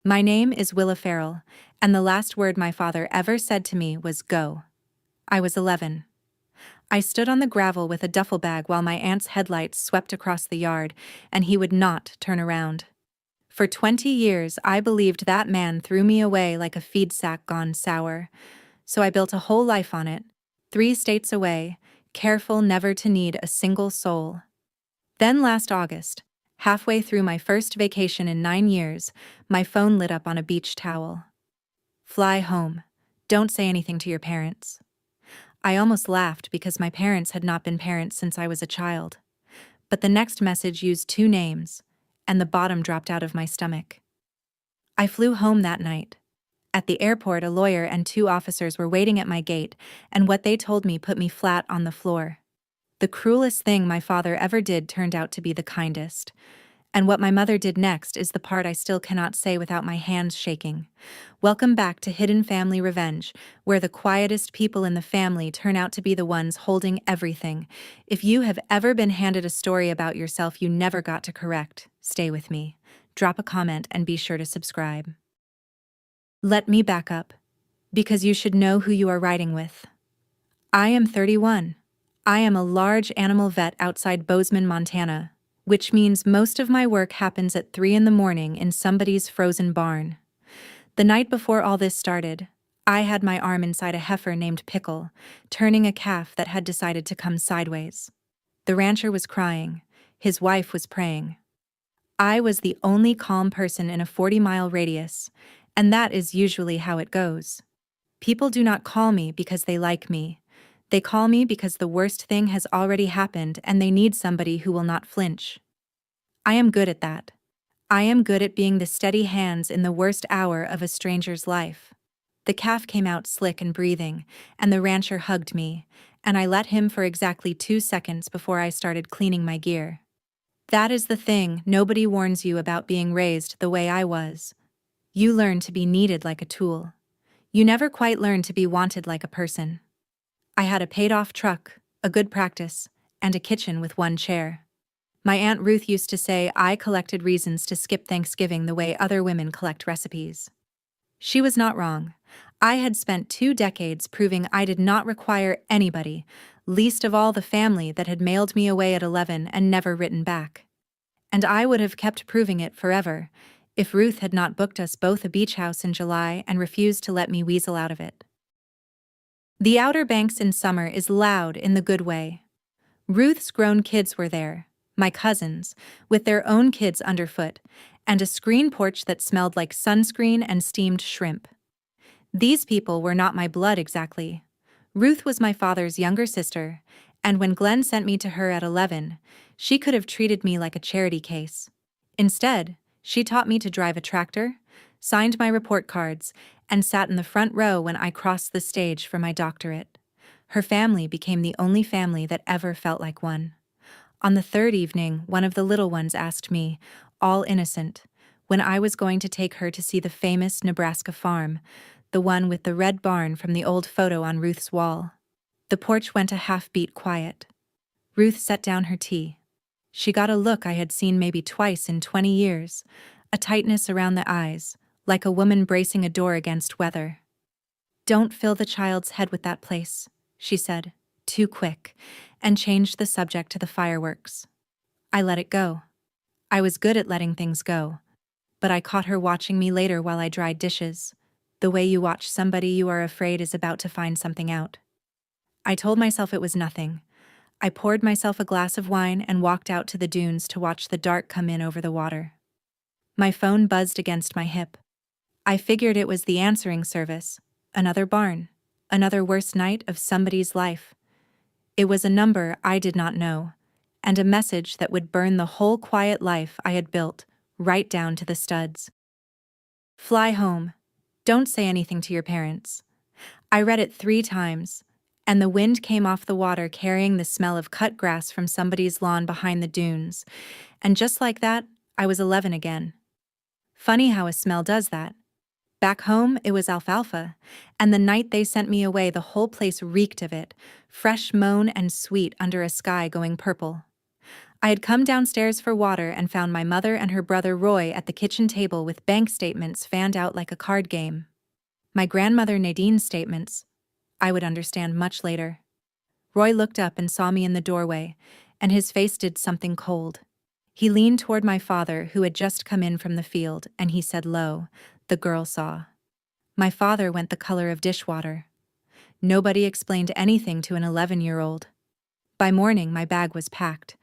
My name is Willa Farrell, and the last word my father ever said to me was go. I was 11. I stood on the gravel with a duffel bag while my aunt's headlights swept across the yard, and he would not turn around. For 20 years, I believed that man threw me away like a feed sack gone sour. So I built a whole life on it, 3 states away, careful never to need a single soul. Then last August, halfway through my first vacation in 9 years, my phone lit up on a beach towel. Fly home. Don't say anything to your parents. I almost laughed because my parents had not been parents since I was a child. But the next message used 2 names, and the bottom dropped out of my stomach. I flew home that night. At the airport, a lawyer and 2 officers were waiting at my gate, and what they told me put me flat on the floor. The cruelest thing my father ever did turned out to be the kindest. And what my mother did next is the part I still cannot say without my hands shaking. Welcome back to Hidden Family Revenge, where the quietest people in the family turn out to be the ones holding everything. If you have ever been handed a story about yourself you never got to correct, stay with me. Drop a comment and be sure to subscribe. Let me back up, because you should know who you are riding with. I am 31. I am a large animal vet outside Bozeman, Montana, which means most of my work happens at 3 in the morning in somebody's frozen barn. The night before all this started, I had my arm inside a heifer named Pickle, turning a calf that had decided to come sideways. The rancher was crying. His wife was praying. I was the only calm person in a 40-mile radius, and that is usually how it goes. People do not call me because they like me. They call me because the worst thing has already happened and they need somebody who will not flinch. I am good at that. I am good at being the steady hands in the worst hour of a stranger's life. The calf came out slick and breathing, and the rancher hugged me, and I let him for exactly 2 seconds before I started cleaning my gear. That is the thing nobody warns you about being raised the way I was. You learn to be needed like a tool. You never quite learn to be wanted like a person. I had a paid-off truck, a good practice, and a kitchen with 1 chair. My Aunt Ruth used to say I collected reasons to skip Thanksgiving the way other women collect recipes. She was not wrong. I had spent 2 decades proving I did not require anybody, least of all the family that had mailed me away at 11 and never written back. And I would have kept proving it forever, if Ruth had not booked us both a beach house in July and refused to let me weasel out of it. The Outer Banks in summer is loud in the good way. Ruth's grown kids were there, my cousins, with their own kids underfoot, and a screen porch that smelled like sunscreen and steamed shrimp. These people were not my blood exactly. Ruth was my father's younger sister, and when Glenn sent me to her at 11, she could have treated me like a charity case. Instead, she taught me to drive a tractor, signed my report cards, and sat in the front row when I crossed the stage for my doctorate. Her family became the only family that ever felt like one. On the 3rd evening, one of the little ones asked me, all innocent, when I was going to take her to see the famous Nebraska farm, the one with the red barn from the old photo on Ruth's wall. The porch went a half-beat quiet. Ruth set down her tea. She got a look I had seen maybe twice in 20 years, a tightness around the eyes, like a woman bracing a door against weather. Don't fill the child's head with that place, she said, too quick, and changed the subject to the fireworks. I let it go. I was good at letting things go, but I caught her watching me later while I dried dishes, the way you watch somebody you are afraid is about to find something out. I told myself it was nothing. I poured myself a glass of wine and walked out to the dunes to watch the dark come in over the water. My phone buzzed against my hip. I figured it was the answering service, another barn, another worst night of somebody's life. It was a number I did not know, and a message that would burn the whole quiet life I had built, right down to the studs. Fly home. Don't say anything to your parents. I read it 3 times, and the wind came off the water carrying the smell of cut grass from somebody's lawn behind the dunes, and just like that, I was 11 again. Funny how a smell does that. Back home, it was alfalfa, and the night they sent me away the whole place reeked of it, fresh mown and sweet under a sky going purple. I had come downstairs for water and found my mother and her brother Roy at the kitchen table with bank statements fanned out like a card game. My grandmother Nadine's statements. I would understand much later. Roy looked up and saw me in the doorway, and his face did something cold. He leaned toward my father, who had just come in from the field, and he said low, "The girl saw." My father went the color of dishwater. Nobody explained anything to an 11-year-old. By morning, my bag was packed.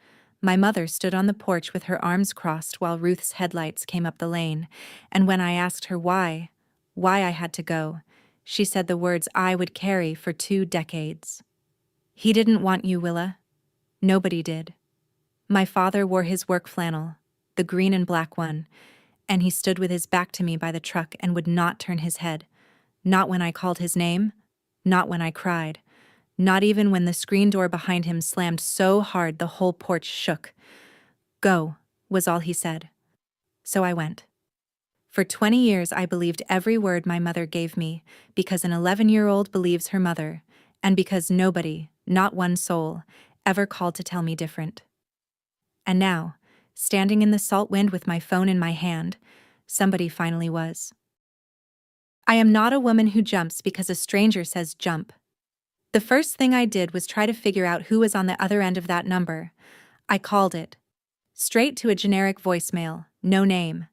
My mother stood on the porch with her arms crossed while Ruth's headlights came up the lane, and when I asked her why I had to go, she said the words I would carry for 2 decades. "He didn't want you, Willa. Nobody did." My father wore his work flannel, the green and black one, and he stood with his back to me by the truck and would not turn his head. Not when I called his name, not when I cried, not even when the screen door behind him slammed so hard the whole porch shook. "Go," was all he said. So I went. For 20 years I believed every word my mother gave me, because an 11-year-old believes her mother, and because nobody, not one soul, ever called to tell me different. And now, standing in the salt wind with my phone in my hand, somebody finally was. I am not a woman who jumps because a stranger says jump. The first thing I did was try to figure out who was on the other end of that number. I called it. Straight to a generic voicemail, no name.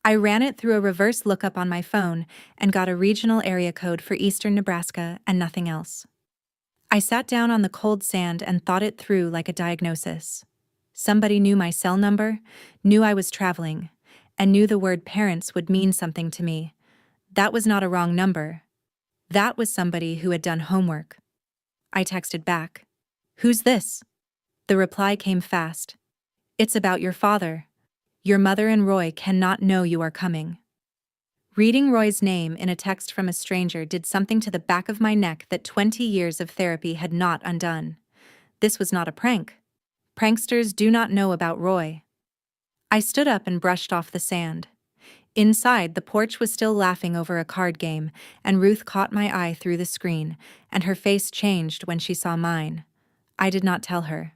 I ran it through a reverse lookup on my phone and got a regional area code for eastern Nebraska and nothing else. I sat down on the cold sand and thought it through like a diagnosis. Somebody knew my cell number, knew I was traveling, and knew the word parents would mean something to me. That was not a wrong number. That was somebody who had done homework. I texted back, "Who's this?" The reply came fast. "It's about your father. Your mother and Roy cannot know you are coming." Reading Roy's name in a text from a stranger did something to the back of my neck that 20 years of therapy had not undone. This was not a prank. Pranksters do not know about Roy. I stood up and brushed off the sand. Inside, the porch was still laughing over a card game, and Ruth caught my eye through the screen, and her face changed when she saw mine. I did not tell her.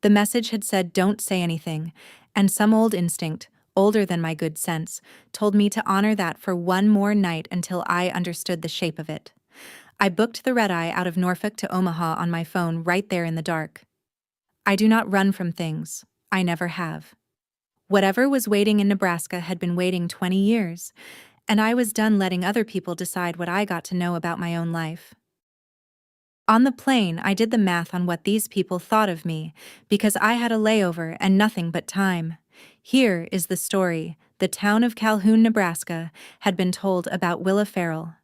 The message had said don't say anything, and some old instinct, older than my good sense, told me to honor that for one more night until I understood the shape of it. I booked the red-eye out of Norfolk to Omaha on my phone right there in the dark. I do not run from things. I never have. Whatever was waiting in Nebraska had been waiting 20 years, and I was done letting other people decide what I got to know about my own life. On the plane, I did the math on what these people thought of me, because I had a layover and nothing but time. Here is the story the town of Calhoun, Nebraska, had been told about Willa Farrell.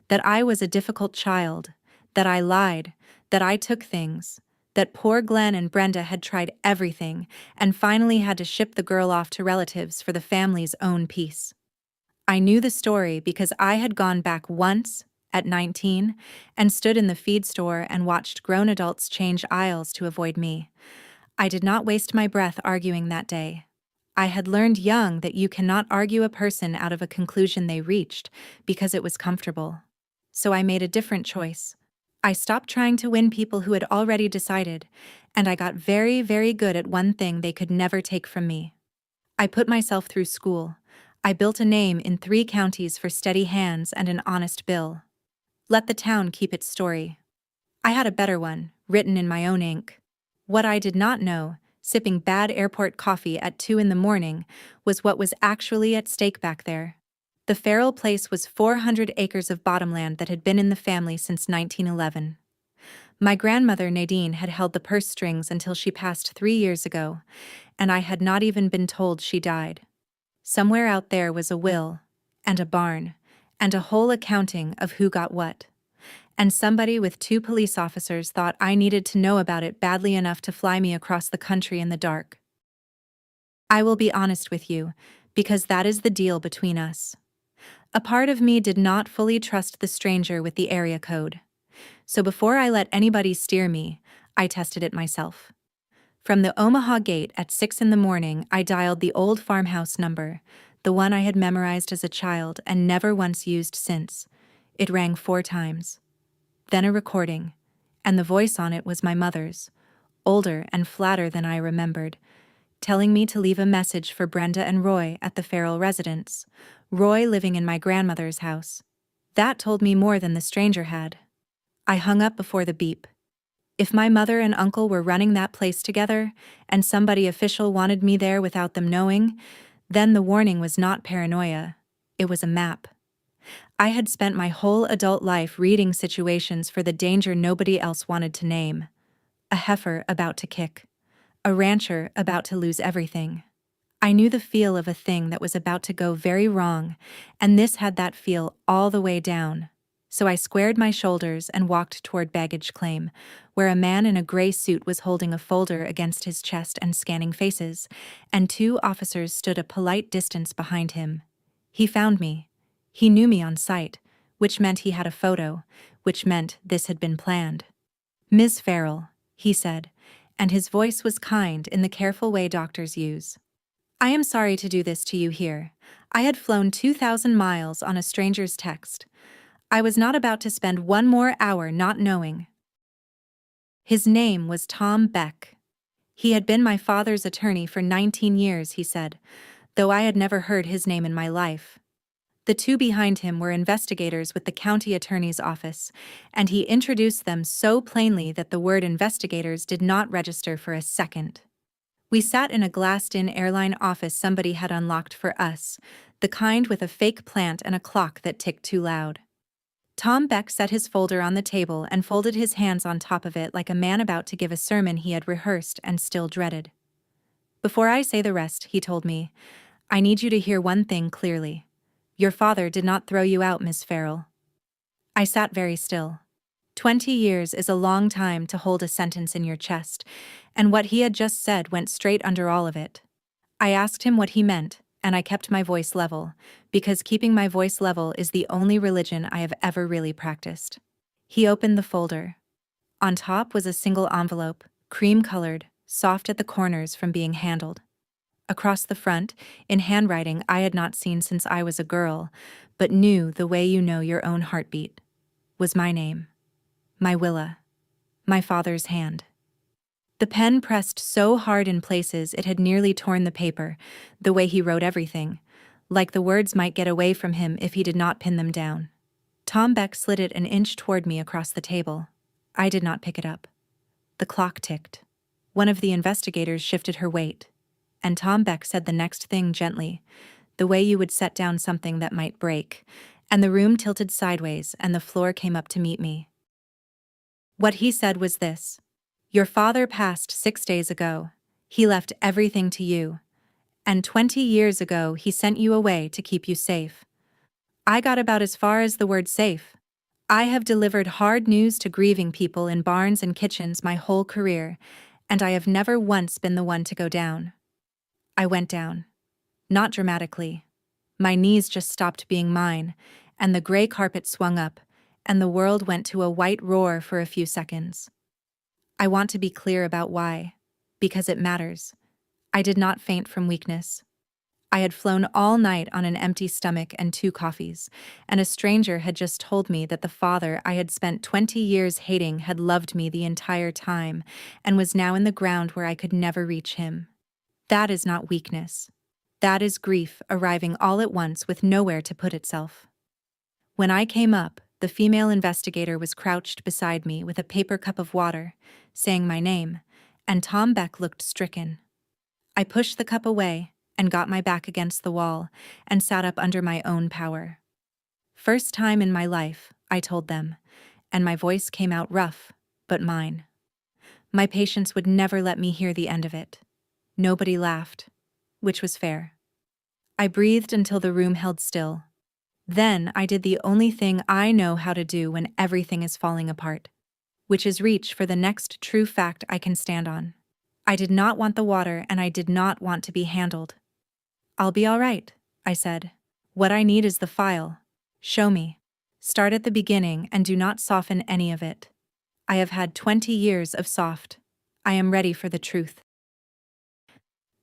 That I was a difficult child, that I lied, that I took things, that poor Glenn and Brenda had tried everything and finally had to ship the girl off to relatives for the family's own peace. I knew the story because I had gone back once, at 19, and stood in the feed store and watched grown adults change aisles to avoid me. I did not waste my breath arguing that day. I had learned young that you cannot argue a person out of a conclusion they reached because it was comfortable. So I made a different choice. I stopped trying to win people who had already decided, and I got very, very good at one thing they could never take from me. I put myself through school. I built a name in 3 counties for steady hands and an honest bill. Let the town keep its story. I had a better one, written in my own ink. What I did not know, sipping bad airport coffee at 2 in the morning, was what was actually at stake back there. The Farrell place was 400 acres of bottomland that had been in the family since 1911. My grandmother Nadine had held the purse strings until she passed 3 years ago, and I had not even been told she died. Somewhere out there was a will, and a barn, and a whole accounting of who got what. And somebody with 2 police officers thought I needed to know about it badly enough to fly me across the country in the dark. I will be honest with you, because that is the deal between us. A part of me did not fully trust the stranger with the area code. So before I let anybody steer me, I tested it myself. From the Omaha gate at 6 in the morning, I dialed the old farmhouse number, the one I had memorized as a child and never once used since. It rang 4 times. Then a recording, and the voice on it was my mother's, older and flatter than I remembered. telling me to leave a message for Brenda and Roy at the Farrell residence, Roy living in my grandmother's house. That told me more than the stranger had. I hung up before the beep. If my mother and uncle were running that place together, and somebody official wanted me there without them knowing, then the warning was not paranoia. It was a map. I had spent my whole adult life reading situations for the danger nobody else wanted to name. A heifer about to kick. A rancher about to lose everything. I knew the feel of a thing that was about to go very wrong, and this had that feel all the way down. So I squared my shoulders and walked toward baggage claim, where a man in a gray suit was holding a folder against his chest and scanning faces, and 2 officers stood a polite distance behind him. He found me. He knew me on sight, which meant he had a photo, which meant this had been planned. "Ms. Farrell," he said, and his voice was kind in the careful way doctors use. "I am sorry to do this to you here. I had flown 2,000 miles on a stranger's text. I was not about to spend 1 more hour not knowing." His name was Tom Beck. He had been my father's attorney for 19 years, he said, though I had never heard his name in my life. The 2 behind him were investigators with the county attorney's office, and he introduced them so plainly that the word investigators did not register for a second. We sat in a glassed-in airline office somebody had unlocked for us, the kind with a fake plant and a clock that ticked too loud. Tom Beck set his folder on the table and folded his hands on top of it like a man about to give a sermon he had rehearsed and still dreaded. "Before I say the rest," he told me, "I need you to hear one thing clearly. Your father did not throw you out, Miss Farrell." I sat very still. 20 years is a long time to hold a sentence in your chest, and what he had just said went straight under all of it. I asked him what he meant, and I kept my voice level, because keeping my voice level is the only religion I have ever really practiced. He opened the folder. On top was a single envelope, cream-colored, soft at the corners from being handled. Across the front, in handwriting I had not seen since I was a girl, but knew the way you know your own heartbeat, was my name. My Willa. My father's hand. The pen pressed so hard in places it had nearly torn the paper, the way he wrote everything, like the words might get away from him if he did not pin them down. Tom Beck slid it an inch toward me across the table. I did not pick it up. The clock ticked. One of the investigators shifted her weight, and Tom Beck said the next thing gently, the way you would set down something that might break, and the room tilted sideways and the floor came up to meet me. What he said was this: "Your father passed 6 days ago. He left everything to you. And 20 years ago he sent you away to keep you safe." I got about as far as the word safe. I have delivered hard news to grieving people in barns and kitchens my whole career, and I have never once been the one to go down. I went down. Not dramatically. My knees just stopped being mine, and the gray carpet swung up, and the world went to a white roar for a few seconds. I want to be clear about why, because it matters. I did not faint from weakness. I had flown all night on an empty stomach and 2 coffees, and a stranger had just told me that the father I had spent 20 years hating had loved me the entire time, and was now in the ground where I could never reach him. That is not weakness. That is grief arriving all at once with nowhere to put itself. When I came up, the female investigator was crouched beside me with a paper cup of water, saying my name, and Tom Beck looked stricken. I pushed the cup away and got my back against the wall and sat up under my own power. "First time in my life," I told them, and my voice came out rough, but mine. My patients would never let me hear the end of it. Nobody laughed, which was fair. I breathed until the room held still. Then I did the only thing I know how to do when everything is falling apart, which is reach for the next true fact I can stand on. I did not want the water, and I did not want to be handled. "I'll be all right," I said. "What I need is the file. Show me. Start at the beginning and do not soften any of it. I have had 20 years of soft. I am ready for the truth."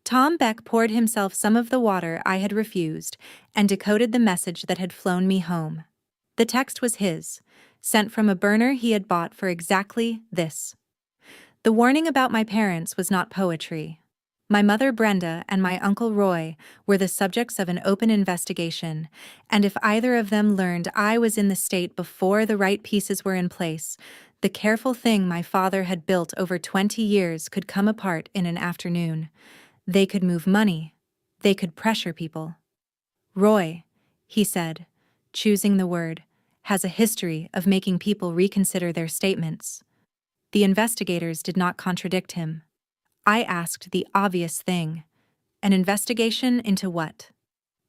Tom Beck poured himself some of the water I had refused and decoded the message that had flown me home. The text was his, sent from a burner he had bought for exactly this. The warning about my parents was not poetry. My mother Brenda and my uncle Roy were the subjects of an open investigation, and if either of them learned I was in the state before the right pieces were in place, the careful thing my father had built over 20 years could come apart in an afternoon. They could move money. They could pressure people. Roy, he said, choosing the word, has a history of making people reconsider their statements. The investigators did not contradict him. I asked the obvious thing. An investigation into what?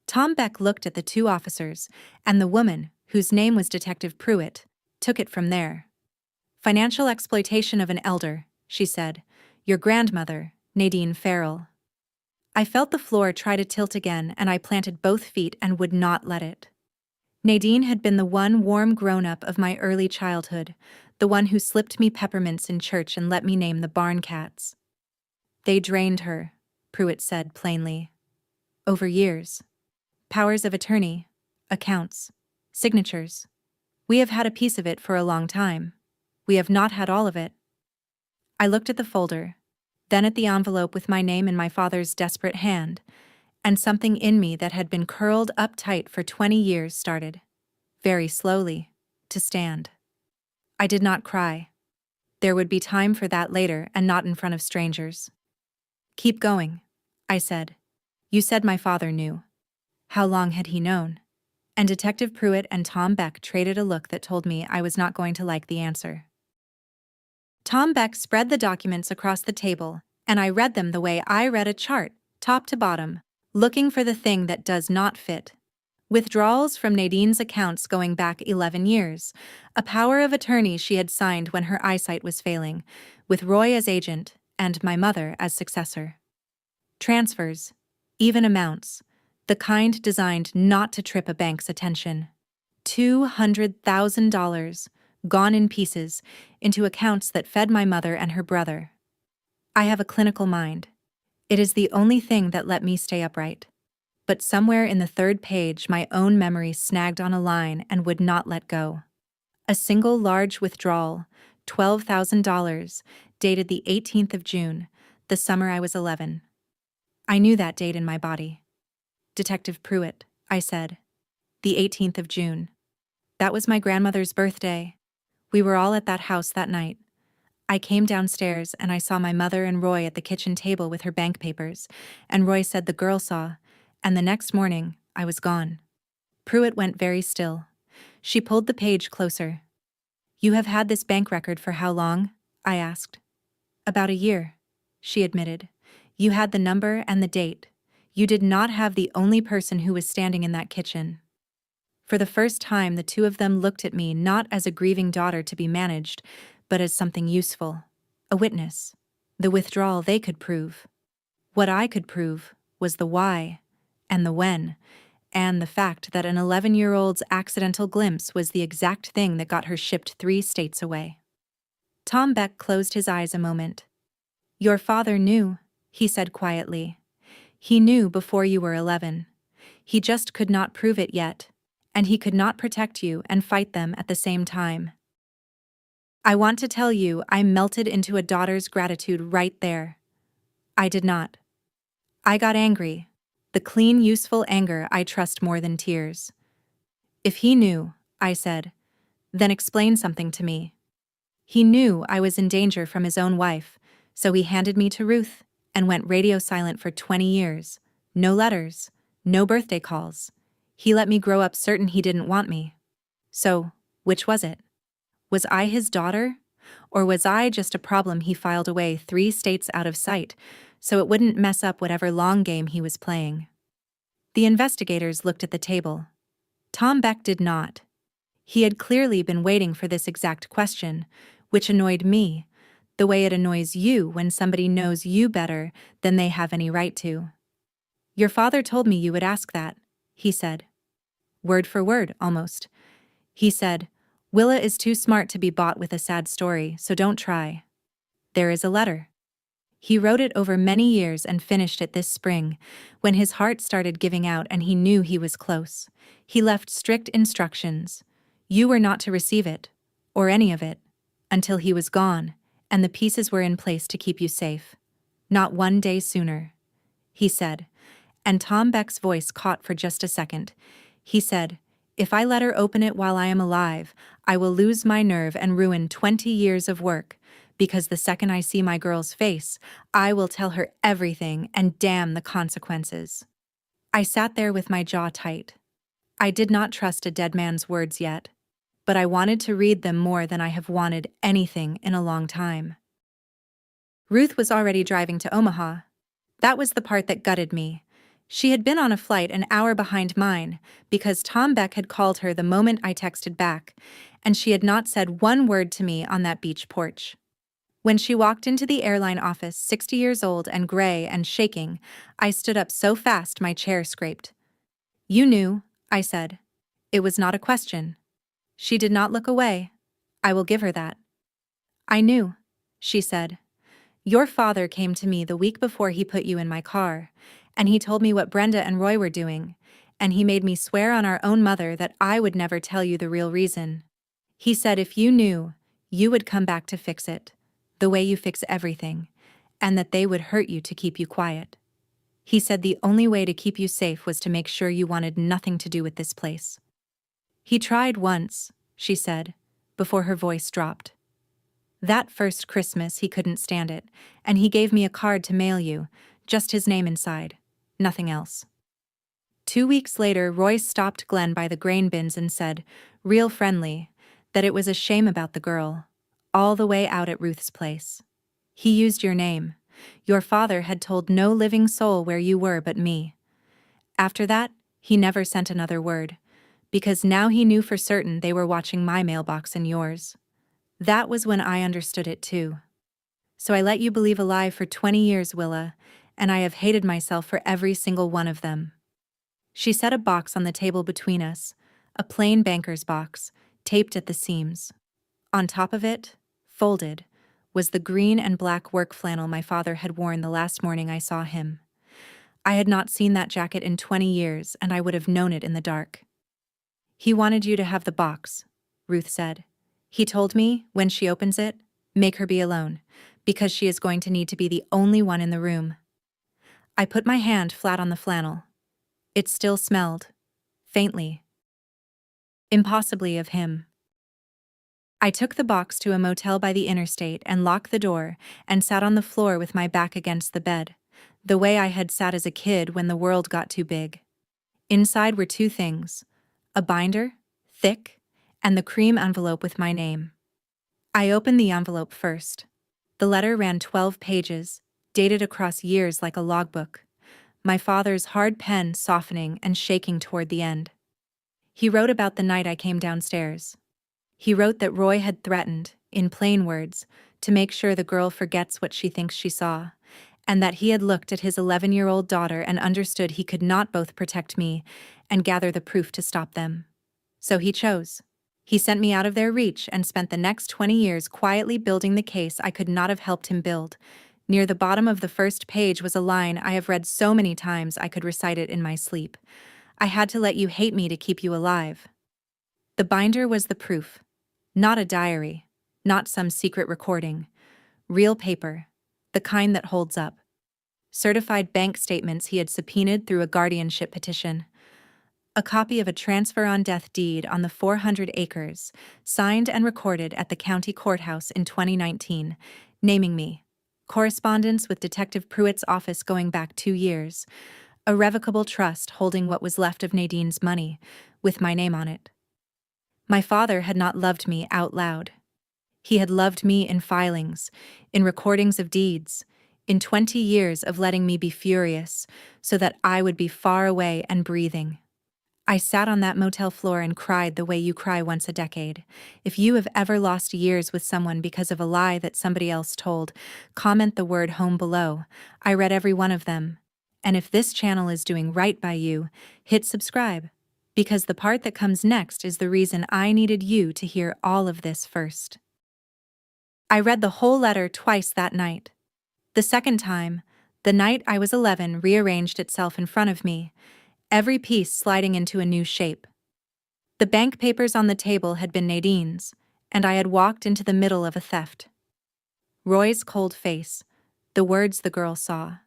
Tom Beck looked at the two officers, and the woman, whose name was Detective Pruitt, took it from there. Financial exploitation of an elder, she said. Your grandmother, Nadine Farrell. I felt the floor try to tilt again, and I planted both feet and would not let it. Nadine had been the one warm grown-up of my early childhood, the one who slipped me peppermints in church and let me name the barn cats. They drained her, Pruitt said plainly. Over years. Powers of attorney, accounts, signatures. We have had a piece of it for a long time. We have not had all of it. I looked at the folder, then at the envelope with my name in my father's desperate hand, and something in me that had been curled up tight for 20 years started, very slowly, to stand. I did not cry. There would be time for that later and not in front of strangers. Keep going, I said. You said my father knew. How long had he known? And Detective Pruitt and Tom Beck traded a look that told me I was not going to like the answer. Tom Beck spread the documents across the table, and I read them the way I read a chart, top to bottom, looking for the thing that does not fit. Withdrawals from Nadine's accounts going back 11 years, a power of attorney she had signed when her eyesight was failing, with Roy as agent and my mother as successor. Transfers, even amounts, the kind designed not to trip a bank's attention. $200,000, gone in pieces, into accounts that fed my mother and her brother. I have a clinical mind. It is the only thing that let me stay upright. But somewhere in the third page my own memory snagged on a line and would not let go. A single large withdrawal, $12,000, dated the 18th of June, the summer I was 11. I knew that date in my body. Detective Pruitt, I said. The 18th of June. That was my grandmother's birthday. We were all at that house that night. I came downstairs and I saw my mother and Roy at the kitchen table with her bank papers, and Roy said the girl saw, and the next morning, I was gone. Pruitt went very still. She pulled the page closer. You have had this bank record for how long? I asked. About a year, she admitted. You had the number and the date. You did not have the only person who was standing in that kitchen. For the first time, the two of them looked at me not as a grieving daughter to be managed, but as something useful. A witness. The withdrawal they could prove. What I could prove was the why, and the when, and the fact that an 11-year-old's accidental glimpse was the exact thing that got her shipped 3 states away. Tom Beck closed his eyes a moment. Your father knew, he said quietly. He knew before you were 11. He just could not prove it yet, and he could not protect you and fight them at the same time. I want to tell you I melted into a daughter's gratitude right there. I did not. I got angry, the clean, useful anger I trust more than tears. If he knew, I said, then explain something to me. He knew I was in danger from his own wife, so he handed me to Ruth and went radio silent for 20 years. No letters, no birthday calls. He let me grow up certain he didn't want me. So, which was it? Was I his daughter? Or was I just a problem he filed away 3 states out of sight, so it wouldn't mess up whatever long game he was playing? The investigators looked at the table. Tom Beck did not. He had clearly been waiting for this exact question, which annoyed me, the way it annoys you when somebody knows you better than they have any right to. Your father told me you would ask that, he said. Word for word, almost. He said, Willa is too smart to be bought with a sad story, so don't try. There is a letter. He wrote it over many years and finished it this spring, when his heart started giving out and he knew he was close. He left strict instructions. You were not to receive it, or any of it, until he was gone, and the pieces were in place to keep you safe. Not one day sooner, he said, and Tom Beck's voice caught for just a second. He said, "If I let her open it while I am alive, I will lose my nerve and ruin 20 years of work, because the second I see my girl's face, I will tell her everything and damn the consequences." I sat there with my jaw tight. I did not trust a dead man's words yet, but I wanted to read them more than I have wanted anything in a long time. Ruth was already driving to Omaha. That was the part that gutted me. She had been on a flight an hour behind mine, because Tom Beck had called her the moment I texted back, and she had not said one word to me on that beach porch. When she walked into the airline office, 60 years old and gray and shaking, I stood up so fast my chair scraped. "You knew," I said. It was not a question. She did not look away. I will give her that. "I knew," she said. "Your father came to me the week before he put you in my car, and he told me what Brenda and Roy were doing, and he made me swear on our own mother that I would never tell you the real reason. He said if you knew, you would come back to fix it, the way you fix everything, and that they would hurt you to keep you quiet. He said the only way to keep you safe was to make sure you wanted nothing to do with this place." "He tried once," she said, before her voice dropped. "That first Christmas he couldn't stand it, and he gave me a card to mail you, just his name inside, nothing else." 2 weeks later, Roy stopped Glenn by the grain bins and said, real friendly, that it was a shame about the girl, all the way out at Ruth's place. "He used your name. Your father had told no living soul where you were but me." After that, he never sent another word, because now he knew for certain they were watching my mailbox and yours. That was when I understood it too. "So I let you believe a lie for 20 years, Willa, and I have hated myself for every single one of them." She set a box on the table between us, a plain banker's box, taped at the seams. On top of it, folded, was the green and black work flannel my father had worn the last morning I saw him. I had not seen that jacket in 20 years, and I would have known it in the dark. "He wanted you to have the box," Ruth said. "He told me, when she opens it, make her be alone, because she is going to need to be the only one in the room." I put my hand flat on the flannel. It still smelled, faintly, impossibly of him. I took the box to a motel by the interstate and locked the door and sat on the floor with my back against the bed, the way I had sat as a kid when the world got too big. Inside were 2 things: a binder, thick, and the cream envelope with my name. I opened the envelope first. The letter ran 12 pages, dated across years like a logbook, my father's hard pen softening and shaking toward the end. He wrote about the night I came downstairs. He wrote that Roy had threatened, in plain words, to make sure the girl forgets what she thinks she saw, and that he had looked at his 11-year-old daughter and understood he could not both protect me and gather the proof to stop them. So he chose. He sent me out of their reach and spent the next 20 years quietly building the case I could not have helped him build. Near the bottom of the first page was a line I have read so many times I could recite it in my sleep. "I had to let you hate me to keep you alive." The binder was the proof. Not a diary, not some secret recording. Real paper, the kind that holds up. Certified bank statements he had subpoenaed through a guardianship petition. A copy of a transfer on death deed on the 400 acres, signed and recorded at the county courthouse in 2019, naming me. Correspondence with Detective Pruitt's office going back 2 years. A revocable trust holding what was left of Nadine's money, with my name on it. My father had not loved me out loud. He had loved me in filings, in recordings of deeds, in 20 years of letting me be furious, so that I would be far away and breathing. I sat on that motel floor and cried the way you cry once a decade. If you have ever lost years with someone because of a lie that somebody else told, comment the word home below. I read every one of them. And if this channel is doing right by you, hit subscribe, because the part that comes next is the reason I needed you to hear all of this first. I read the whole letter twice that night. The second time, the night I was 11, rearranged itself in front of me, every piece sliding into a new shape. The bank papers on the table had been Nadine's, and I had walked into the middle of a theft. Roy's cold face, The words the girl saw.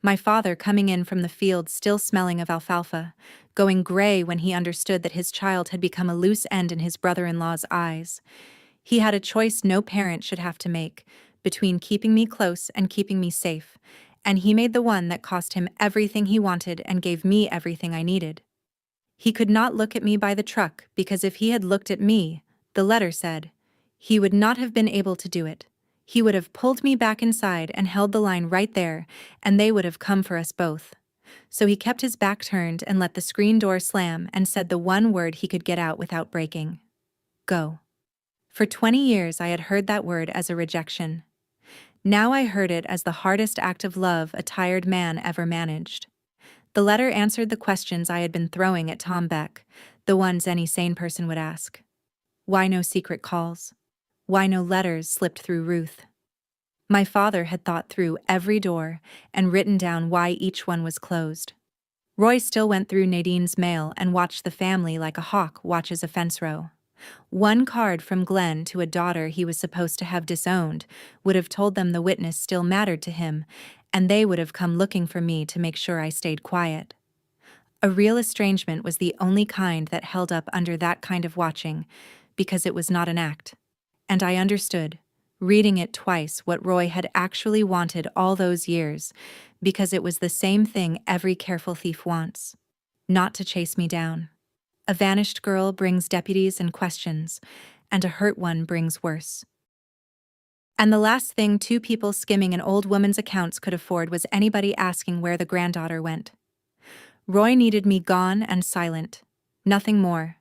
My father coming in from the field still smelling of alfalfa, going gray when he understood that his child had become a loose end in his brother-in-law's eyes. He had a choice no parent should have to make, between keeping me close and keeping me safe, and he made the one that cost him everything he wanted and gave me everything I needed. He could not look at me by the truck because if he had looked at me, the letter said, he would not have been able to do it. He would have pulled me back inside and held the line right there, and they would have come for us both. So he kept his back turned and let the screen door slam and said the one word he could get out without breaking. Go. For 20 years I had heard that word as a rejection. Now I heard it as the hardest act of love a tired man ever managed. The letter answered the questions I had been throwing at Tom Beck, the ones any sane person would ask. Why no secret calls? Why no letters slipped through Ruth? My father had thought through every door and written down why each one was closed. Roy still went through Nadine's mail and watched the family like a hawk watches a fence row. One card from Glenn to a daughter he was supposed to have disowned would have told them the witness still mattered to him, and they would have come looking for me to make sure I stayed quiet. A real estrangement was the only kind that held up under that kind of watching, because it was not an act. And I understood, reading it twice, what Roy had actually wanted all those years, because it was the same thing every careful thief wants. Not to chase me down. A vanished girl brings deputies and questions, and a hurt one brings worse. And the last thing two people skimming an old woman's accounts could afford was anybody asking where the granddaughter went. Roy needed me gone and silent, nothing more,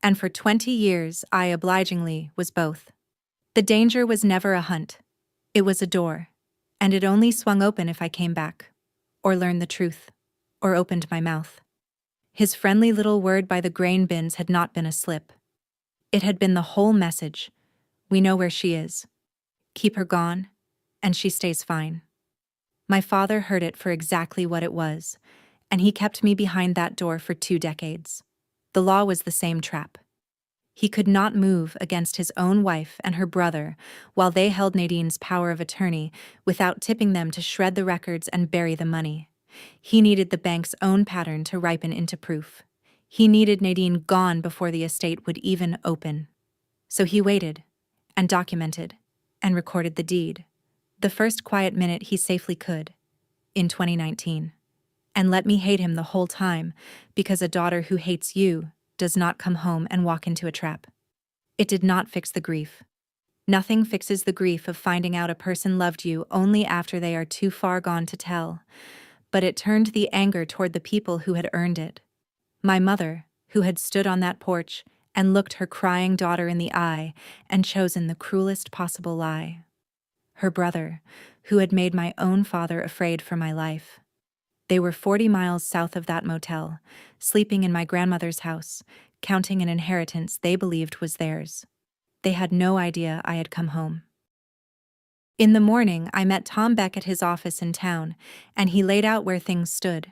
and for 20 years I obligingly was both. The danger was never a hunt. It was a door, and it only swung open if I came back, or learned the truth, or opened my mouth. His friendly little word by the grain bins had not been a slip. It had been the whole message. We know where she is. Keep her gone, and she stays fine. My father heard it for exactly what it was, and he kept me behind that door for 2 decades. The law was the same trap. He could not move against his own wife and her brother while they held Nadine's power of attorney without tipping them to shred the records and bury the money. He needed the bank's own pattern to ripen into proof. He needed Nadine gone before the estate would even open. So he waited, and documented, and recorded the deed, the first quiet minute he safely could, in 2019. And let me hate him the whole time, because a daughter who hates you does not come home and walk into a trap. It did not fix the grief. Nothing fixes the grief of finding out a person loved you only after they are too far gone to tell. But it turned the anger toward the people who had earned it. My mother, who had stood on that porch and looked her crying daughter in the eye and chosen the cruelest possible lie. Her brother, who had made my own father afraid for my life. They were 40 miles south of that motel, sleeping in my grandmother's house, counting an inheritance they believed was theirs. They had no idea I had come home. In the morning, I met Tom Beck at his office in town, and he laid out where things stood.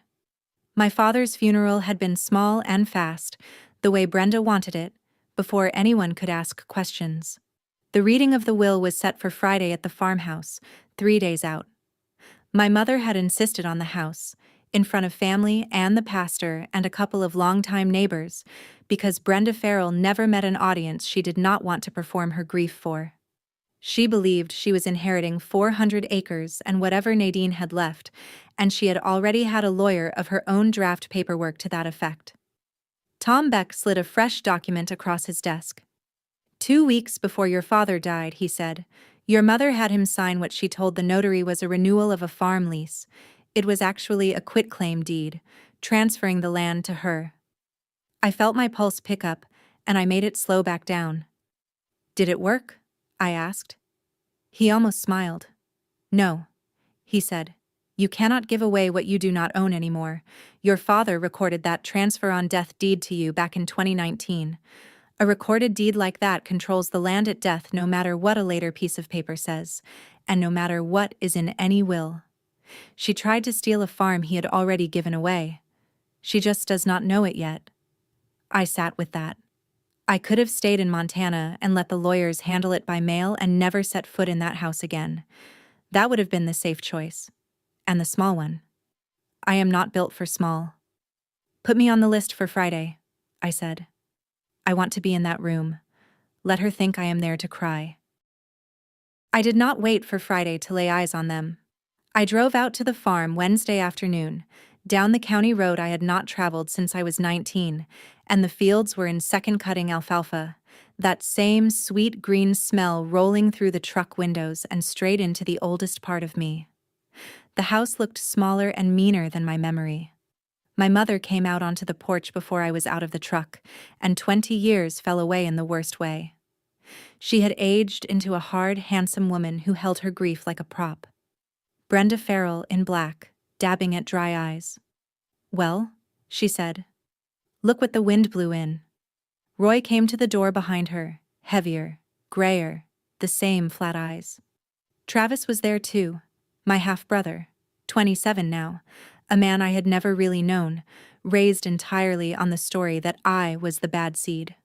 My father's funeral had been small and fast, the way Brenda wanted it, before anyone could ask questions. The reading of the will was set for Friday at the farmhouse, 3 days out. My mother had insisted on the house, in front of family and the pastor and a couple of longtime neighbors, because Brenda Farrell never met an audience she did not want to perform her grief for. She believed she was inheriting 400 acres and whatever Nadine had left, and she had already had a lawyer of her own draft paperwork to that effect. Tom Beck slid a fresh document across his desk. 2 weeks before your father died, he said, your mother had him sign what she told the notary was a renewal of a farm lease. It was actually a quitclaim deed, transferring the land to her. I felt my pulse pick up, and I made it slow back down. Did it work? I asked. He almost smiled. No, he said. You cannot give away what you do not own anymore. Your father recorded that transfer on death deed to you back in 2019. A recorded deed like that controls the land at death no matter what a later piece of paper says, and no matter what is in any will. She tried to steal a farm he had already given away. She just does not know it yet. I sat with that. I could have stayed in Montana and let the lawyers handle it by mail and never set foot in that house again. That would have been the safe choice. And the small one. I am not built for small. Put me on the list for Friday, I said. I want to be in that room. Let her think I am there to cry. I did not wait for Friday to lay eyes on them. I drove out to the farm Wednesday afternoon, down the county road I had not traveled since I was 19, and the fields were in second-cutting alfalfa, that same sweet green smell rolling through the truck windows and straight into the oldest part of me. The house looked smaller and meaner than my memory. My mother came out onto the porch before I was out of the truck, and 20 years fell away in the worst way. She had aged into a hard, handsome woman who held her grief like a prop. Willa Farrell in black, dabbing at dry eyes. "Well," she said. "Look what the wind blew in." Roy came to the door behind her, heavier, grayer, the same flat eyes. Travis was there too, my half-brother, 27 now, a man I had never really known, raised entirely on the story that I was the bad seed.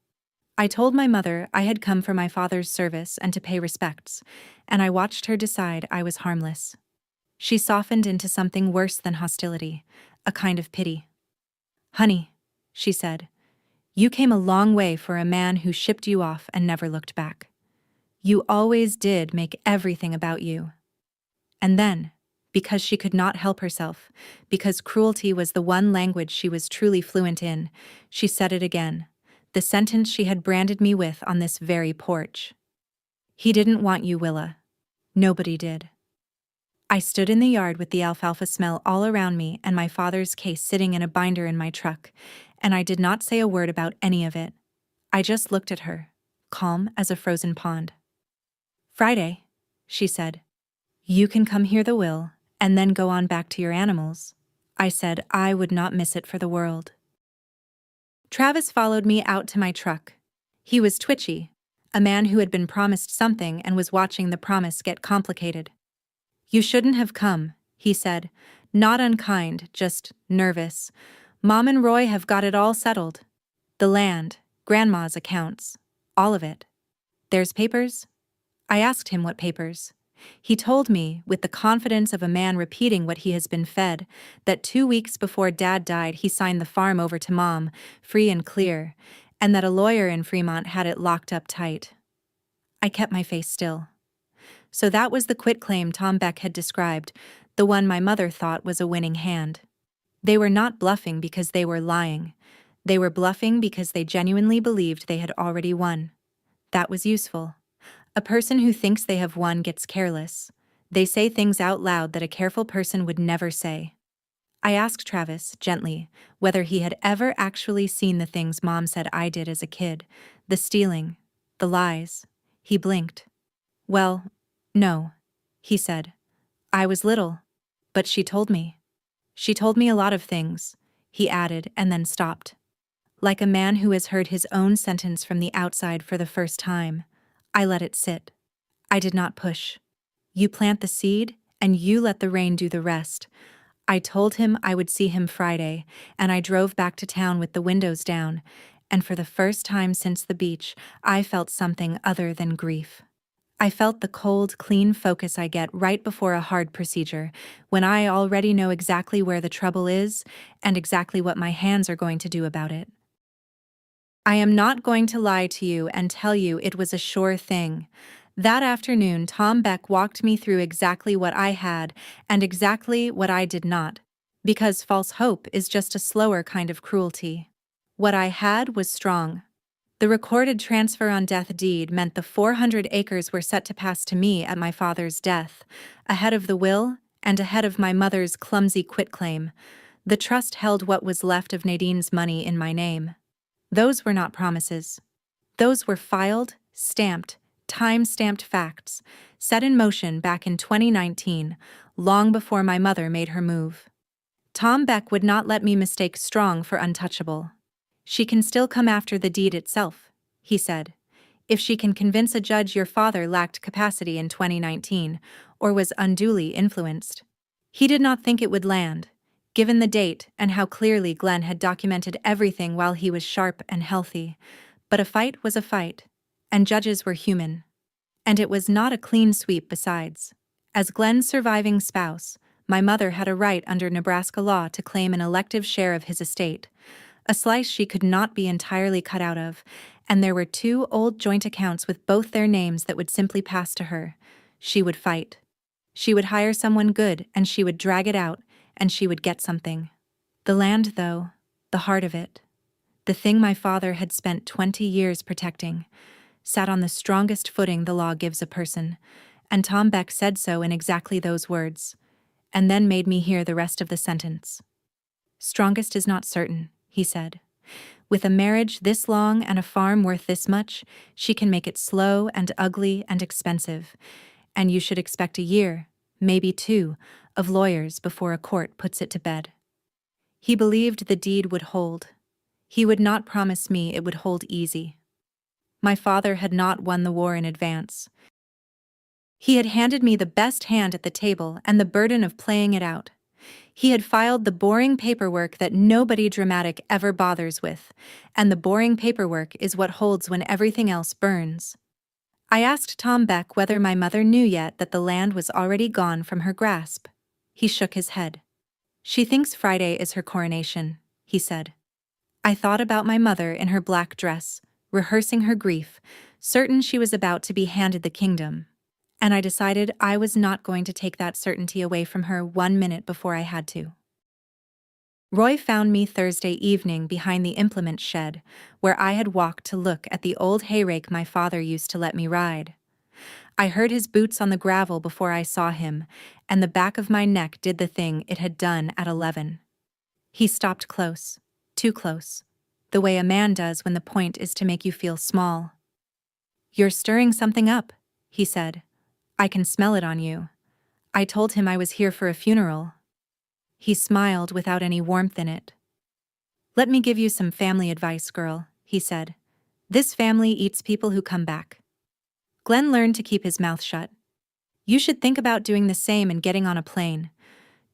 I told my mother I had come for my father's service and to pay respects, and I watched her decide I was harmless. She softened into something worse than hostility, a kind of pity. "Honey," she said, "you came a long way for a man who shipped you off and never looked back. You always did make everything about you." And then, because she could not help herself, because cruelty was the one language she was truly fluent in, she said it again, the sentence she had branded me with on this very porch. "He didn't want you, Willa. Nobody did." I stood in the yard with the alfalfa smell all around me and my father's case sitting in a binder in my truck, and I did not say a word about any of it. I just looked at her, calm as a frozen pond. "Friday," she said. "You can come hear the will, and then go on back to your animals." I said I would not miss it for the world. Travis followed me out to my truck. He was twitchy, a man who had been promised something and was watching the promise get complicated. "You shouldn't have come," he said, not unkind, just nervous. "Mom and Roy have got it all settled. The land, Grandma's accounts, all of it. There's papers?" I asked him what papers. He told me, with the confidence of a man repeating what he has been fed, that 2 weeks before Dad died he signed the farm over to Mom, free and clear, and that a lawyer in Fremont had it locked up tight. I kept my face still. So that was the quitclaim Tom Beck had described, the one my mother thought was a winning hand. They were not bluffing because they were lying. They were bluffing because they genuinely believed they had already won. That was useful. A person who thinks they have won gets careless. They say things out loud that a careful person would never say. I asked Travis, gently, whether he had ever actually seen the things Mom said I did as a kid, the stealing, the lies. He blinked. "Well, no," he said. "I was little, but she told me. She told me a lot of things," he added and then stopped. Like a man who has heard his own sentence from the outside for the first time, I let it sit. I did not push. "You plant the seed, and you let the rain do the rest." I told him I would see him Friday, and I drove back to town with the windows down, and for the first time since the beach, I felt something other than grief. I felt the cold, clean focus I get right before a hard procedure, when I already know exactly where the trouble is and exactly what my hands are going to do about it. I am not going to lie to you and tell you it was a sure thing. That afternoon, Tom Beck walked me through exactly what I had and exactly what I did not, because false hope is just a slower kind of cruelty. What I had was strong. The recorded transfer on death deed meant the 400 acres were set to pass to me at my father's death, ahead of the will and ahead of my mother's clumsy quitclaim. The trust held what was left of Nadine's money in my name. Those were not promises. Those were filed, stamped, time-stamped facts, set in motion back in 2019, long before my mother made her move. Tom Beck would not let me mistake strong for untouchable. "She can still come after the deed itself," he said, "if she can convince a judge your father lacked capacity in 2019, or was unduly influenced." He did not think it would land, given the date and how clearly Glenn had documented everything while he was sharp and healthy, but a fight was a fight, and judges were human. And it was not a clean sweep besides. As Glenn's surviving spouse, my mother had a right under Nebraska law to claim an elective share of his estate, a slice she could not be entirely cut out of, and there were 2 old joint accounts with both their names that would simply pass to her. She would fight. She would hire someone good, and she would drag it out, and she would get something. The land, though, the heart of it, the thing my father had spent 20 years protecting, sat on the strongest footing the law gives a person, and Tom Beck said so in exactly those words, and then made me hear the rest of the sentence. Strongest is not certain, he said. With a marriage this long and a farm worth this much, she can make it slow and ugly and expensive, and you should expect a year, maybe 2, of lawyers before a court puts it to bed. He believed the deed would hold. He would not promise me it would hold easy. My father had not won the war in advance. He had handed me the best hand at the table and the burden of playing it out. He had filed the boring paperwork that nobody dramatic ever bothers with, and the boring paperwork is what holds when everything else burns. I asked Tom Beck whether my mother knew yet that the land was already gone from her grasp. He shook his head. She thinks Friday is her coronation, he said. I thought about my mother in her black dress, rehearsing her grief, certain she was about to be handed the kingdom. And I decided I was not going to take that certainty away from her 1 minute before I had to. Roy found me Thursday evening behind the implement shed, where I had walked to look at the old hayrake my father used to let me ride. I heard his boots on the gravel before I saw him, and the back of my neck did the thing it had done at 11. He stopped close, too close, the way a man does when the point is to make you feel small. You're stirring something up, he said. I can smell it on you. I told him I was here for a funeral. He smiled without any warmth in it. Let me give you some family advice, girl, he said. This family eats people who come back. Glenn learned to keep his mouth shut. You should think about doing the same and getting on a plane.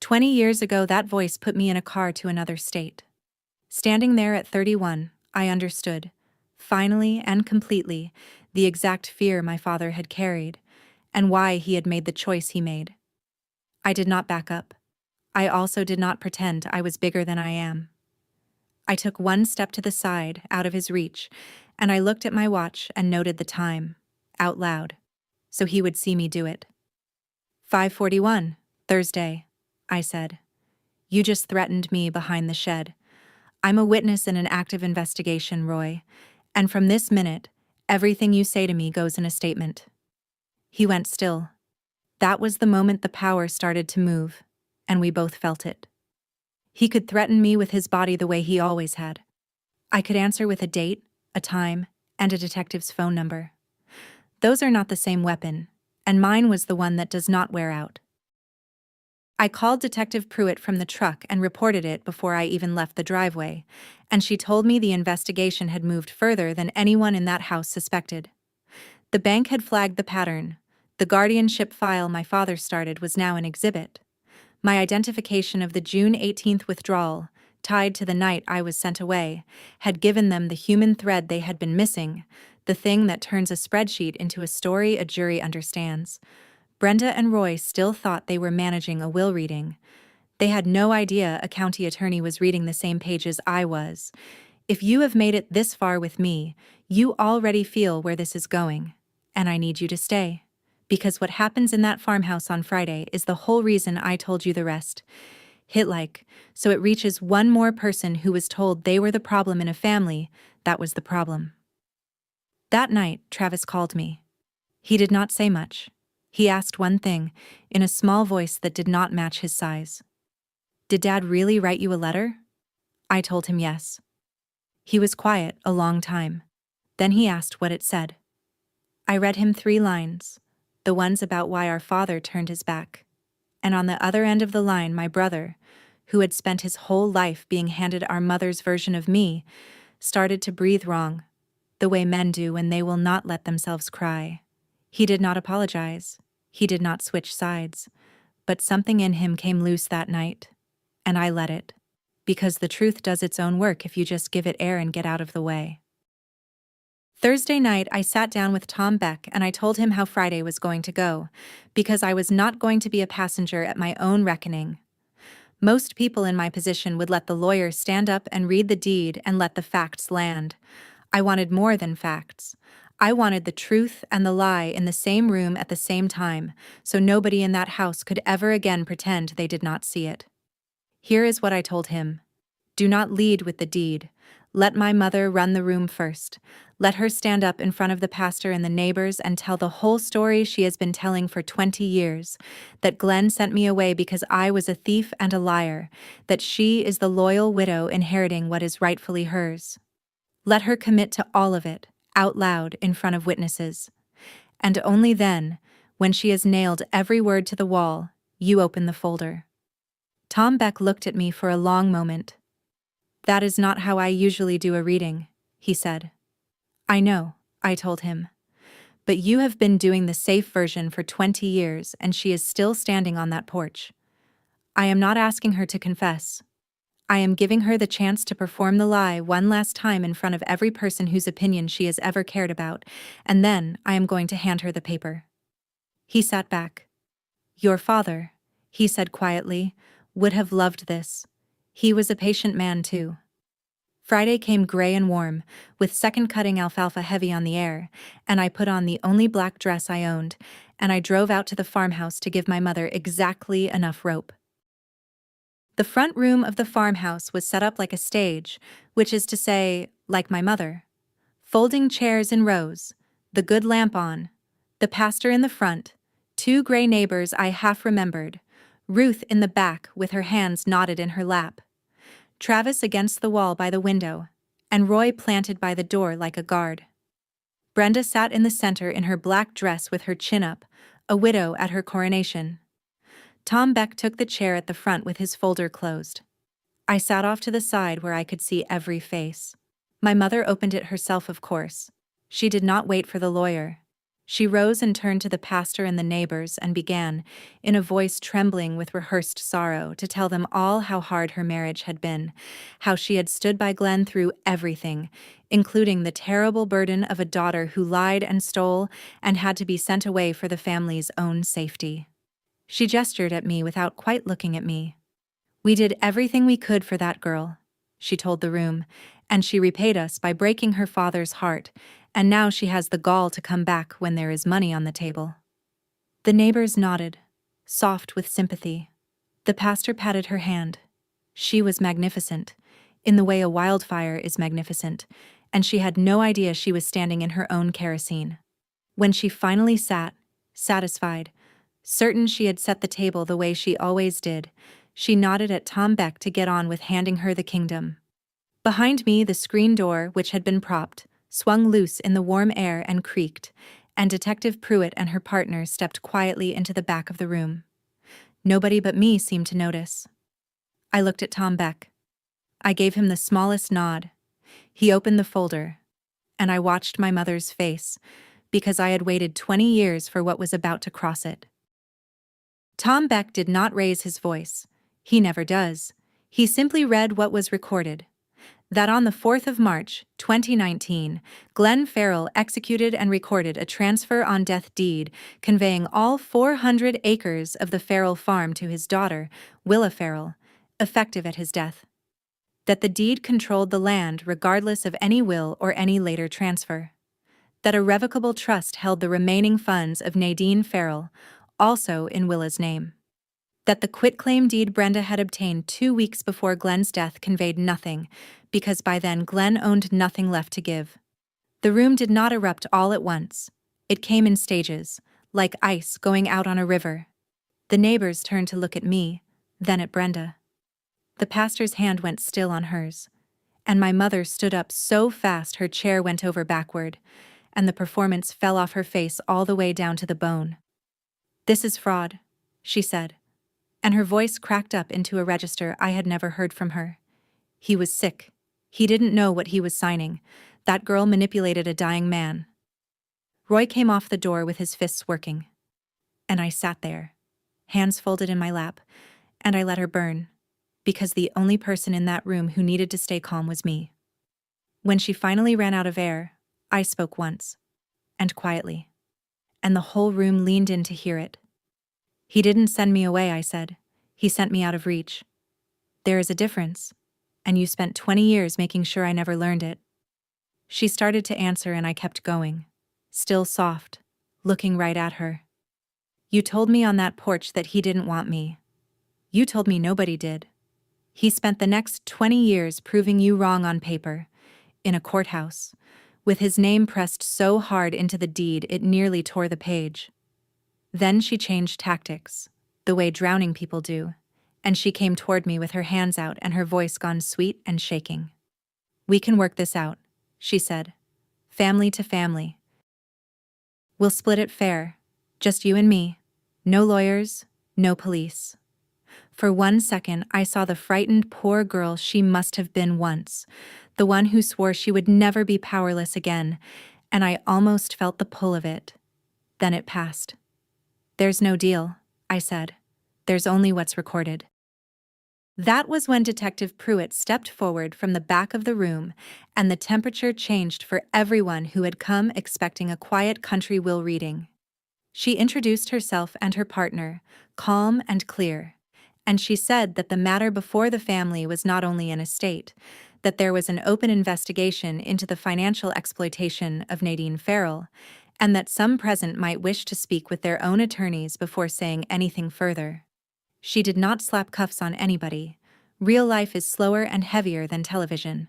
20 years ago that voice put me in a car to another state. Standing there at 31, I understood, finally and completely, the exact fear my father had carried, and why he had made the choice he made. I did not back up. I also did not pretend I was bigger than I am. I took 1 step to the side, out of his reach, and I looked at my watch and noted the time, out loud, so he would see me do it. 5:41, Thursday, I said. You just threatened me behind the shed. I'm a witness in an active investigation, Roy, and from this minute, everything you say to me goes in a statement. He went still. That was the moment the power started to move, and we both felt it. He could threaten me with his body the way he always had. I could answer with a date, a time, and a detective's phone number. Those are not the same weapon, and mine was the one that does not wear out. I called Detective Pruitt from the truck and reported it before I even left the driveway, and she told me the investigation had moved further than anyone in that house suspected. The bank had flagged the pattern. The guardianship file my father started was now an exhibit. My identification of the June 18th withdrawal, tied to the night I was sent away, had given them the human thread they had been missing, the thing that turns a spreadsheet into a story a jury understands. Brenda and Roy still thought they were managing a will reading. They had no idea a county attorney was reading the same pages I was. If you have made it this far with me, you already feel where this is going, and I need you to stay. Because what happens in that farmhouse on Friday is the whole reason I told you the rest. Hit like, so it reaches one more person who was told they were the problem in a family, that was the problem. That night, Travis called me. He did not say much. He asked one thing, in a small voice that did not match his size. Did Dad really write you a letter? I told him yes. He was quiet a long time. Then he asked what it said. I read him 3 lines. The ones about why our father turned his back. And on the other end of the line, my brother, who had spent his whole life being handed our mother's version of me, started to breathe wrong, the way men do when they will not let themselves cry. He did not apologize. He did not switch sides. But something in him came loose that night, and I let it. Because the truth does its own work if you just give it air and get out of the way. Thursday night, I sat down with Tom Beck and I told him how Friday was going to go, because I was not going to be a passenger at my own reckoning. Most people in my position would let the lawyer stand up and read the deed and let the facts land. I wanted more than facts. I wanted the truth and the lie in the same room at the same time, so nobody in that house could ever again pretend they did not see it. Here is what I told him. Do not lead with the deed. Let my mother run the room first. Let her stand up in front of the pastor and the neighbors and tell the whole story she has been telling for 20 years, that Glenn sent me away because I was a thief and a liar, that she is the loyal widow inheriting what is rightfully hers. Let her commit to all of it, out loud, in front of witnesses. And only then, when she has nailed every word to the wall, you open the folder. Tom Beck looked at me for a long moment. That is not how I usually do a reading, he said. I know, I told him. But you have been doing the safe version for 20 years and she is still standing on that porch. I am not asking her to confess. I am giving her the chance to perform the lie one last time in front of every person whose opinion she has ever cared about, and then I am going to hand her the paper. He sat back. Your father, he said quietly, would have loved this. He was a patient man too. Friday came gray and warm, with second-cutting alfalfa heavy on the air, and I put on the only black dress I owned, and I drove out to the farmhouse to give my mother exactly enough rope. The front room of the farmhouse was set up like a stage, which is to say, like my mother. Folding chairs in rows, the good lamp on, the pastor in the front, two gray neighbors I half remembered, Ruth in the back with her hands knotted in her lap, Travis against the wall by the window, and Roy planted by the door like a guard. Brenda sat in the center in her black dress with her chin up, a widow at her coronation. Tom Beck took the chair at the front with his folder closed. I sat off to the side where I could see every face. My mother opened it herself, of course. She did not wait for the lawyer. She rose and turned to the pastor and the neighbors and began, in a voice trembling with rehearsed sorrow, to tell them all how hard her marriage had been, how she had stood by Glenn through everything, including the terrible burden of a daughter who lied and stole and had to be sent away for the family's own safety. She gestured at me without quite looking at me. We did everything we could for that girl, she told the room, and she repaid us by breaking her father's heart, and now she has the gall to come back when there is money on the table. The neighbors nodded, soft with sympathy. The pastor patted her hand. She was magnificent, in the way a wildfire is magnificent, and she had no idea she was standing in her own kerosene. When she finally sat, satisfied, certain she had set the table the way she always did, she nodded at Tom Beck to get on with handing her the kingdom. Behind me, the screen door, which had been propped, swung loose in the warm air and creaked, and Detective Pruitt and her partner stepped quietly into the back of the room. Nobody but me seemed to notice. I looked at Tom Beck. I gave him the smallest nod. He opened the folder, and I watched my mother's face, because I had waited 20 years for what was about to cross it. Tom Beck did not raise his voice. He never does. He simply read what was recorded. That on the 4th of March, 2019, Glenn Farrell executed and recorded a transfer on death deed conveying all 400 acres of the Farrell farm to his daughter, Willa Farrell, effective at his death. That the deed controlled the land regardless of any will or any later transfer. That a revocable trust held the remaining funds of Nadine Farrell, also in Willa's name. That the quitclaim deed Brenda had obtained 2 weeks before Glenn's death conveyed nothing, because by then Glenn owned nothing left to give. The room did not erupt all at once. It came in stages, like ice going out on a river. The neighbors turned to look at me, then at Brenda. The pastor's hand went still on hers, and my mother stood up so fast her chair went over backward, and the performance fell off her face all the way down to the bone. "This is fraud," she said, and her voice cracked up into a register I had never heard from her. He was sick. He didn't know what he was signing. That girl manipulated a dying man. Roy came off the door with his fists working. And I sat there, hands folded in my lap, and I let her burn, because the only person in that room who needed to stay calm was me. When she finally ran out of air, I spoke once, and quietly, and the whole room leaned in to hear it. He didn't send me away, I said. He sent me out of reach. There is a difference, and you spent 20 years making sure I never learned it. She started to answer and I kept going, still soft, looking right at her. You told me on that porch that he didn't want me. You told me nobody did. He spent the next 20 years proving you wrong on paper, in a courthouse, with his name pressed so hard into the deed it nearly tore the page. Then she changed tactics, the way drowning people do, and she came toward me with her hands out and her voice gone sweet and shaking. We can work this out, she said. Family to family. We'll split it fair, just you and me. No lawyers, no police. For 1 second, I saw the frightened poor girl she must have been once, the one who swore she would never be powerless again, and I almost felt the pull of it. Then it passed. There's no deal, I said. There's only what's recorded. That was when Detective Pruitt stepped forward from the back of the room, and the temperature changed for everyone who had come expecting a quiet country will reading. She introduced herself and her partner, calm and clear, and she said that the matter before the family was not only an estate, that there was an open investigation into the financial exploitation of Nadine Farrell, and that some present might wish to speak with their own attorneys before saying anything further. She did not slap cuffs on anybody. Real life is slower and heavier than television.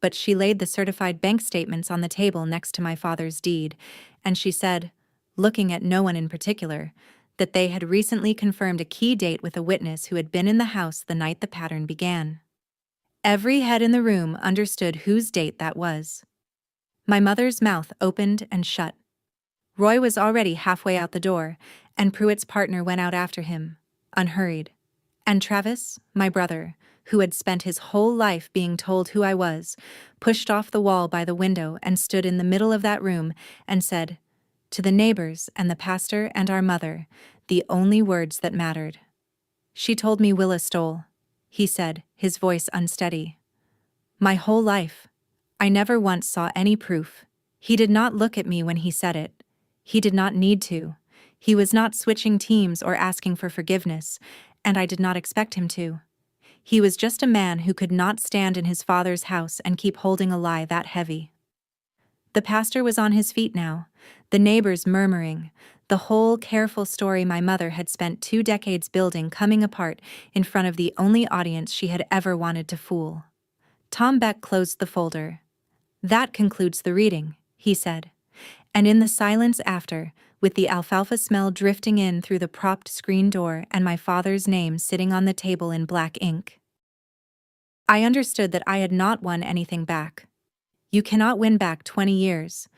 But she laid the certified bank statements on the table next to my father's deed, and she said, looking at no one in particular, that they had recently confirmed a key date with a witness who had been in the house the night the pattern began. Every head in the room understood whose date that was. My mother's mouth opened and shut. Roy was already halfway out the door, and Pruitt's partner went out after him, unhurried. And Travis, my brother, who had spent his whole life being told who I was, pushed off the wall by the window and stood in the middle of that room and said, to the neighbors and the pastor and our mother, the only words that mattered. She told me Willa stole, he said, his voice unsteady. My whole life. I never once saw any proof. He did not look at me when he said it. He did not need to. He was not switching teams or asking for forgiveness, and I did not expect him to. He was just a man who could not stand in his father's house and keep holding a lie that heavy. The pastor was on his feet now, the neighbors murmuring, the whole careful story my mother had spent 2 decades building coming apart in front of the only audience she had ever wanted to fool. Tom Beck closed the folder. That concludes the reading, he said. And in the silence after, with the alfalfa smell drifting in through the propped screen door and my father's name sitting on the table in black ink, I understood that I had not won anything back. You cannot win back 20 years.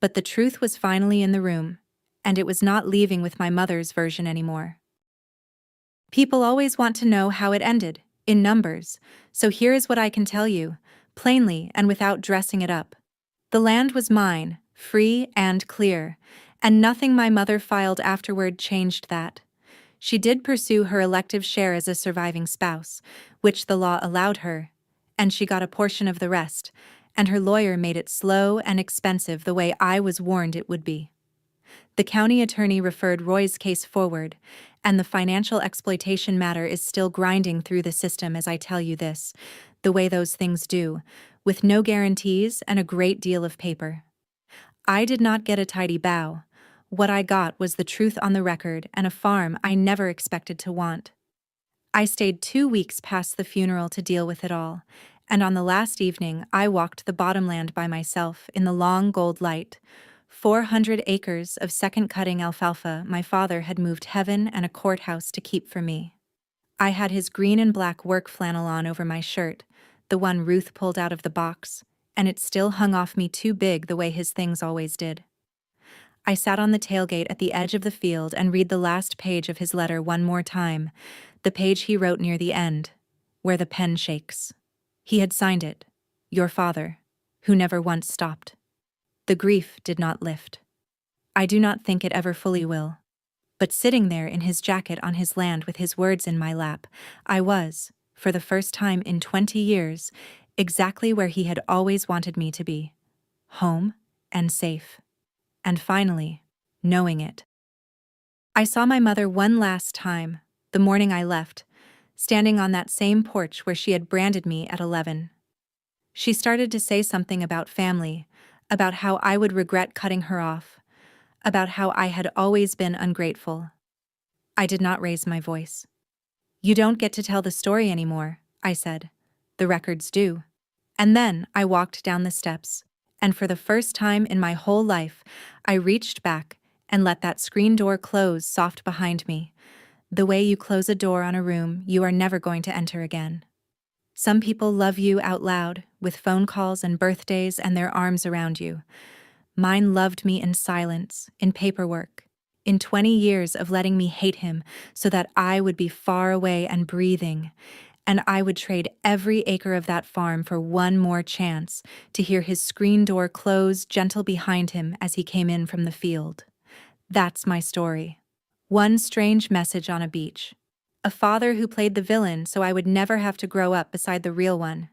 But the truth was finally in the room, and it was not leaving with my mother's version anymore. People always want to know how it ended, in numbers, so here is what I can tell you, plainly and without dressing it up. The land was mine, free and clear, and nothing my mother filed afterward changed that. She did pursue her elective share as a surviving spouse, which the law allowed her, and she got a portion of the rest, and her lawyer made it slow and expensive the way I was warned it would be. The county attorney referred Roy's case forward, and the financial exploitation matter is still grinding through the system as I tell you this, the way those things do, with no guarantees and a great deal of paper. I did not get a tidy bow. What I got was the truth on the record and a farm I never expected to want. I stayed 2 weeks past the funeral to deal with it all, and on the last evening I walked the bottomland by myself in the long gold light. 400 acres of second-cutting alfalfa my father had moved heaven and a courthouse to keep for me. I had his green and black work flannel on over my shirt, the one Ruth pulled out of the box, and it still hung off me too big the way his things always did. I sat on the tailgate at the edge of the field and read the last page of his letter one more time, the page he wrote near the end, where the pen shakes. He had signed it, your father, who never once stopped. The grief did not lift. I do not think it ever fully will. But sitting there in his jacket on his land with his words in my lap, I was, for the first time in 20 years, exactly where he had always wanted me to be. Home and safe. And finally, knowing it. I saw my mother one last time, the morning I left, standing on that same porch where she had branded me at 11. She started to say something about family, about how I would regret cutting her off, about how I had always been ungrateful. I did not raise my voice. "You don't get to tell the story anymore," I said. "The records do." And then I walked down the steps, and for the first time in my whole life, I reached back and let that screen door close soft behind me, the way you close a door on a room you are never going to enter again. Some people love you out loud, with phone calls and birthdays and their arms around you. Mine loved me in silence, in paperwork, in 20 years of letting me hate him so that I would be far away and breathing, and I would trade every acre of that farm for one more chance to hear his screen door close gentle behind him as he came in from the field. That's my story. One strange message on a beach. A father who played the villain so I would never have to grow up beside the real one.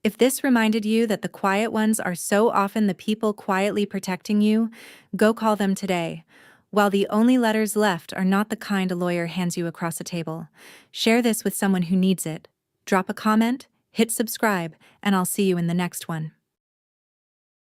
If this reminded you that the quiet ones are so often the people quietly protecting you, go call them today. While the only letters left are not the kind a lawyer hands you across a table. Share this with someone who needs it. Drop a comment, hit subscribe, and I'll see you in the next one.